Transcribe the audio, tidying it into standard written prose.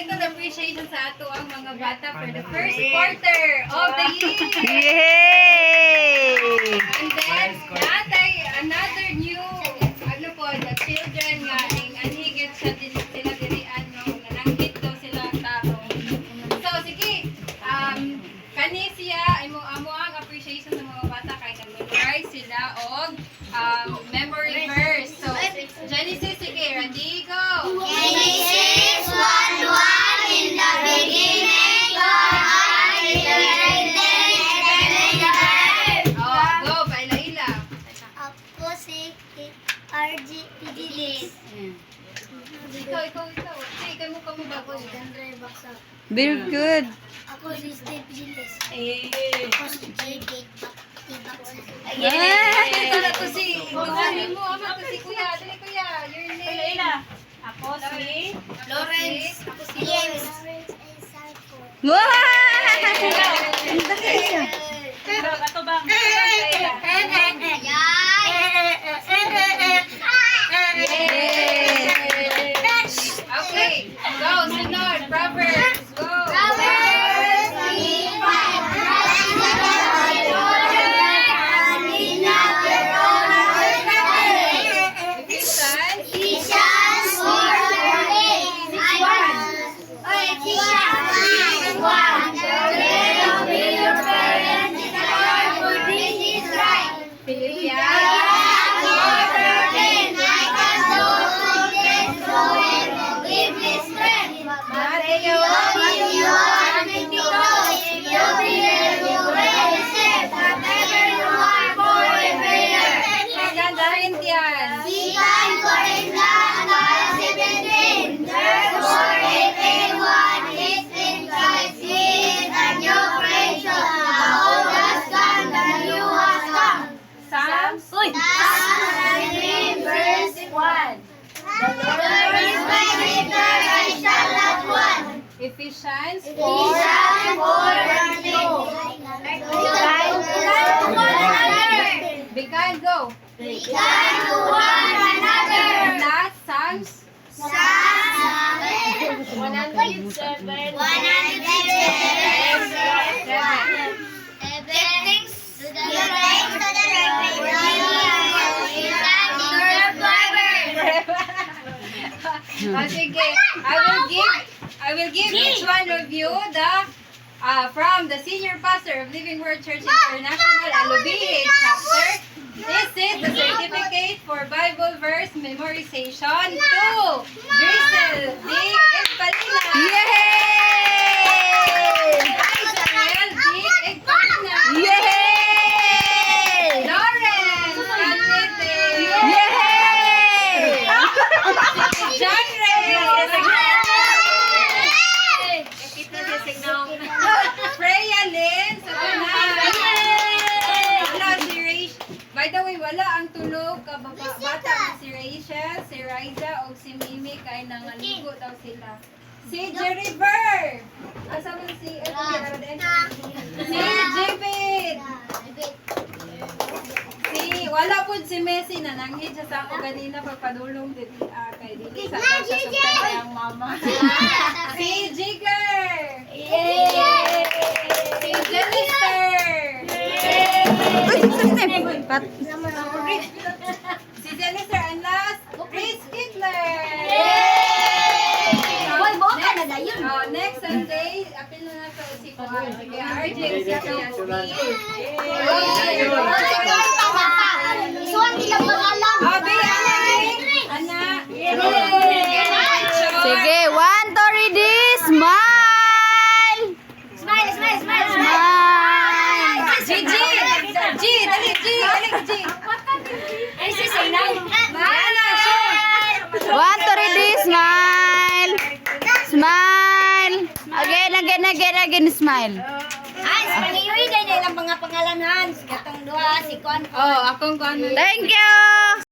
second appreciation sa ato ang mga bata for the first quarter of the year. Yay! And then, another new, ano po, the children nga, anhigit sa sila dirian, no, nananghit daw sila tao. So, sige, kani siya, amo ang appreciation sa mga bata kay nag-memorize sila og memory verse. So, Genesis, sige, ready, go! Genesis 1:1 in the beginning, God created heaven and earth. Oh, go, paila-ila. Ako si RG Pidilis. Ikaw. Sige, kayo mo bago. Andre Baksa. Very good. Ako si Steve Pidilis. Eh. Ako si JJ Baksa. Ito na to si, mo, ama to si Kuya. Dali, Kuya, your name. Paila. Ako si Lawrence. Ako si James. Wow! Ganda kayo. Ato bang? Okay, go, sunod, Proverbs, go. Ephesians. Ephesians 4. Be kind, go. Last, Psalms. 107. Sige, I will give each one of you the from the senior pastor of Living Word Church International, Alubihi chapter. This is the certificate for Bible verse memorization to Grisel D. Espalina. Yay! Israel D. Espalina. Yay! Lawrence Canete. Yay! John Reyes. Freya Lynn sa By the way, wala ang tulog ka bata si Rachel, si Riza o si Mimi kay nangaligo daw sila. Si Jeriver. Asa mo si si Jibit. Wala po si Messi na nanghid siya sa ako ganina pagpadulong dito kay dito sa ang mama. Si Jigger. Yay! Si Jennifer. Pat. Si Jennifer and last, Chris Hitler. Next Sunday, apil na sa si RJ si Sige, one to ready, smile! One to ready, smile! Smile! Again, smile. Ay, sa pangyayari din ilang mga pangalanan. Katong duha, si Kwan. Oh, akong kuan. Thank you!